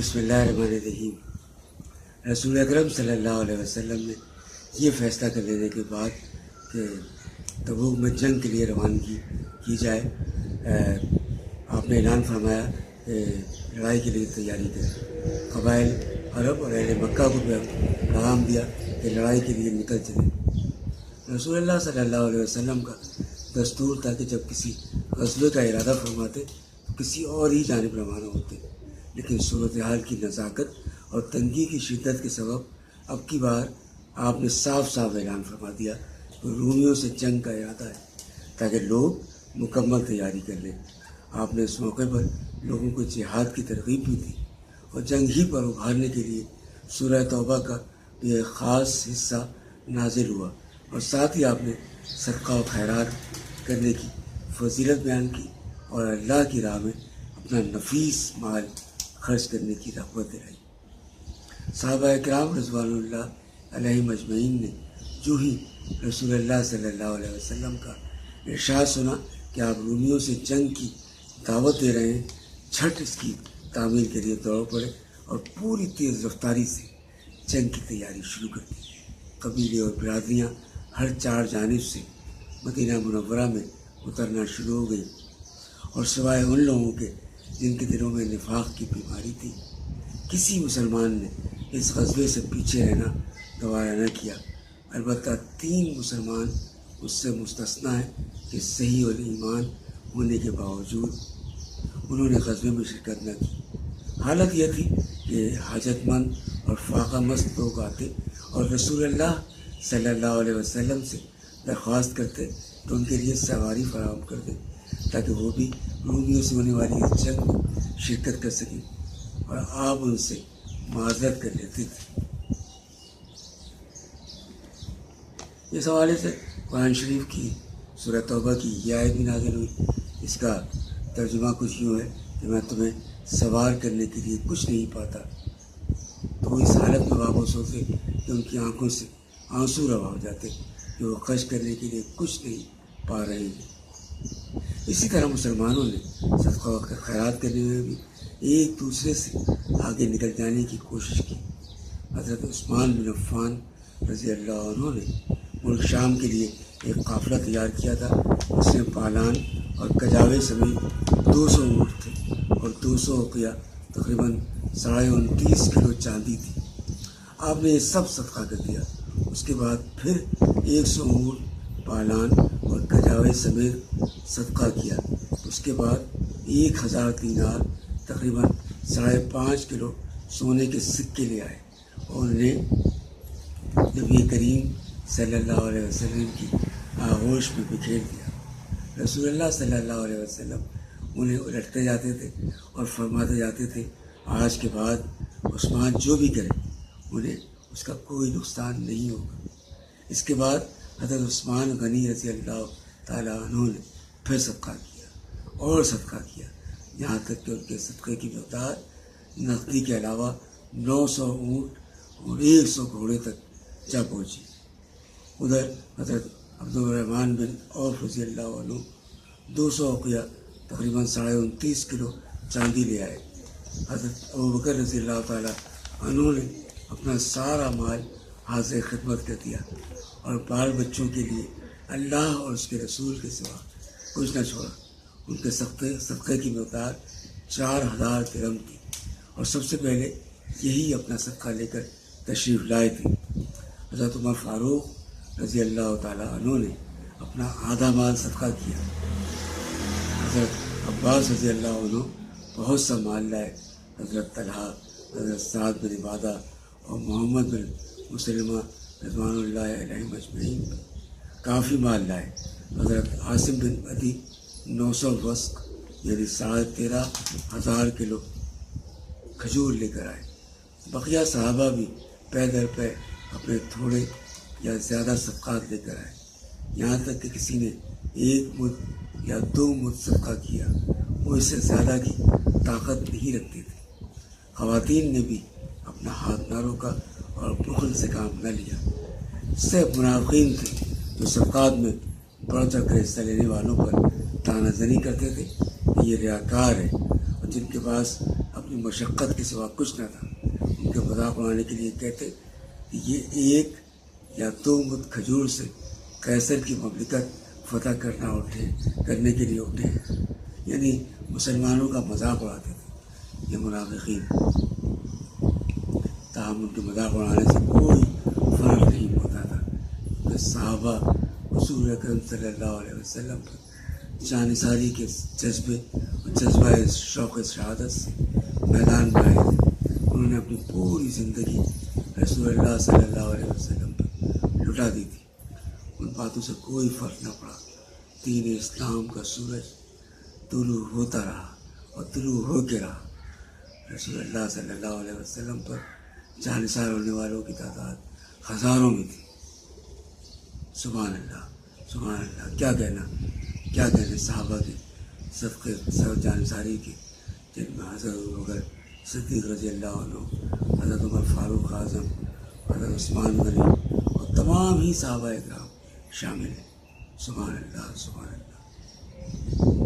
بسم اللہ الرحمن الرحیم۔ رسول اکرم صلی اللہ علیہ وسلم نے یہ فیصلہ کر لینے کے بعد کہ تبوک میں جنگ کے لیے روانگی کی جائے، آپ نے اعلان فرمایا کہ لڑائی کے لیے تیاری کریں۔ قبائل عرب اور اہل مکہ کو بھی پیغام دیا کہ لڑائی کے لیے نکل چلیں۔ رسول اللہ صلی اللہ علیہ وسلم کا دستور تھا کہ جب کسی غزوے کا ارادہ فرماتے تو کسی اور ہی جانب روانہ ہوتے، لیکن صورتحال کی نزاکت اور تنگی کی شدت کے سبب اب کی بار آپ نے صاف صاف اعلان فرما دیا کہ رومیوں سے جنگ کا ارادہ ہے، تاکہ لوگ مکمل تیاری کر لیں۔ آپ نے اس موقع پر لوگوں کو جہاد کی ترغیب بھی دی اور جنگ ہی پر ابھارنے کے لیے سورہ توبہ کا یہ خاص حصہ نازل ہوا، اور ساتھ ہی آپ نے صدقہ و خیرات کرنے کی فضیلت بیان کی اور اللہ کی راہ میں اپنا نفیس مال خرچ کرنے کی رغبت دلائی۔ صحابہ کرام رضوان اللہ علیہم اجمعین نے جو ہی رسول اللہ صلی اللہ علیہ وسلم کا ارشاد سنا کہ آپ رومیوں سے جنگ کی دعوت دے رہے ہیں، جھٹ اس کی تعمیل کے لیے دوڑ پڑے اور پوری تیز رفتاری سے جنگ کی تیاری شروع کر دی۔ قبیلے اور برادریاں ہر چار جانب سے مدینہ منورہ میں اترنا شروع ہو گئی، اور سوائے ان لوگوں کے جن کے دلوں میں نفاق کی بیماری تھی، کسی مسلمان نے اس غزوے سے پیچھے رہنا گوارا نہ کیا۔ البتہ 3 مسلمان اس سے مستثنیٰ ہیں کہ صحیح الایمان ہونے کے باوجود انہوں نے غزوے میں شرکت نہ کی۔ حالت یہ تھی کہ حاجت مند اور فاقہ مست لوگ آتے اور رسول اللہ صلی اللہ علیہ وسلم سے درخواست کرتے تو ان کے لیے سواری فراہم کر دیں، تاکہ وہ بھی رومیوں سے ہونے والی اس جنگ میں شرکت کر سکیں، اور آپ ان سے معذرت کر لیتے تھے۔ اس حوالے سے قرآن شریف کی سورہ توبہ کی یہ آیت بھی نازل ہوئی۔ اس کا ترجمہ کچھ یوں ہے کہ میں تمہیں سوار کرنے کے لیے کچھ نہیں پاتا، تو وہ اس حالت میں واپس ہوتے کہ ان کی آنکھوں سے آنسو روا ہو جاتے کہ وہ خرچ کرنے کے لیے کچھ نہیں پا رہے ہیں۔ اسی طرح مسلمانوں نے صدقہ و خیرات کرنے میں بھی ایک دوسرے سے آگے نکل جانے کی کوشش کی۔ حضرت عثمان بن عفان رضی اللہ عنہ نے ملک شام کے لیے ایک قافلہ تیار کیا تھا، اس میں پالان اور کجاوے سمیت 200 اونٹ تھے اور 200 اوقیہ تقریباً 29.5 کلو چاندی تھی۔ آپ نے یہ سب صدقہ کر دیا۔ اس کے بعد پھر 100 اونٹ پالان اور کجاوے سمیت صدقہ کیا۔ اس کے بعد 1000 دینار تقریباً 5.5 کلو سونے کے سکے لے آئے اور انہیں نبی کریم صلی اللہ علیہ وسلم کی آغوش میں بکھیر دیا۔ رسول اللہ صلی اللہ علیہ وسلم انہیں الٹتے جاتے تھے اور فرماتے جاتے تھے، آج کے بعد عثمان جو بھی کرے انہیں اس کا کوئی نقصان نہیں ہوگا۔ اس کے بعد حضرت عثمان غنی رضی اللہ تعالیٰ عنہ نے پھر صدقہ کیا اور صدقہ کیا، یہاں تک کہ ان کے صدقے کی مقدار نقدی کے علاوہ 900 اونٹ اور 100 گھوڑے تک جا پہنچی۔ ادھر حضرت عبد الرحمن بن عوف رضی اللہ عنہ 200 اوقیہ تقریباً 29.5 کلو چاندی لے آئے۔ حضرت ابوبکر رضی اللہ تعالیٰ عنہ نے اپنا سارا مال حاضر خدمت کر دیا اور بال بچوں کے لیے اللہ اور اس کے رسول کے سوا کچھ نہ چھوڑا۔ ان کے صدقے کی مقدار 4000 درہم تھی، اور سب سے پہلے یہی اپنا صدقہ لے کر تشریف لائے تھے۔ حضرت عمر فاروق رضی اللہ تعالیٰ عنہ نے اپنا آدھا مال صدقہ کیا۔ حضرت عباس رضی اللہ عنہ بہت سا مال لائے۔ حضرت طلحہ، حضرت سعد بن عبادہ اور محمد بن مسلمہ رضوان اللہ علیہم اجمعین کافی مال لائے۔ حضرت عاصم بن عدی 900 وسق یعنی 13,500 کلو کھجور لے کر آئے۔ بقیہ صحابہ بھی پے در پے اپنے تھوڑے یا زیادہ صدقات لے کر آئے، یہاں تک کہ کسی نے 1 مد یا 2 مد صدقہ کیا۔ وہ اس سے زیادہ کی طاقت نہیں رکھتے تھے۔ خواتین نے بھی اپنا ہاتھ نہ روکا اور بخل سے کام نہ لیا۔ صرف منافقین تھے جو صدقات میں بڑھ چڑھ کر حصہ لینے والوں پر تانہ زنی کرتے تھے کہ یہ ریاکار ہے، اور جن کے پاس اپنی مشقت کے سوا کچھ نہ تھا. ان کے مذاق اڑانے کے لیے کہتے کہ یہ ایک یا دو مد کھجور سے قیصر کی مملکت فتح کرنے کے لیے اٹھے ہیں. یعنی مسلمانوں کا مذاق اڑاتے تھے یہ منافقین. تاہم ان کے مذاق اڑانے سے کوئی فرق نہیں ہوتا تھا کہ صحابہ حضور اکرم صلی اللہ علیہ وسلم پر جانثاری کے جذبے اور جذبہ شوق شہادت سے میدان میں آئے تھے. انہوں نے اپنی پوری زندگی رسول اللہ صلی اللہ علیہ وسلم پر لٹا دی تھی. ان باتوں سے کوئی فرق نہ پڑا. دین اسلام کا سورج طلوع ہوتا رہا اور طلوع ہو کے رہا. رسول اللہ صلی اللہ علیہ وسلم پر جانثار ہونے والوں کی تعداد ہزاروں میں تھی. سبحان اللہ سبحان اللہ. کیا کہنے صحابہ کے صدقے جانثاری کے، جن میں حضرت ابوبکر صدیق رضی اللہ عنہ، حضرت عمر فاروق اعظم، حضرت عثمان غنی اور تمام ہی صحابہ اکرام شامل ہیں. سبحان اللہ سبحان اللہ.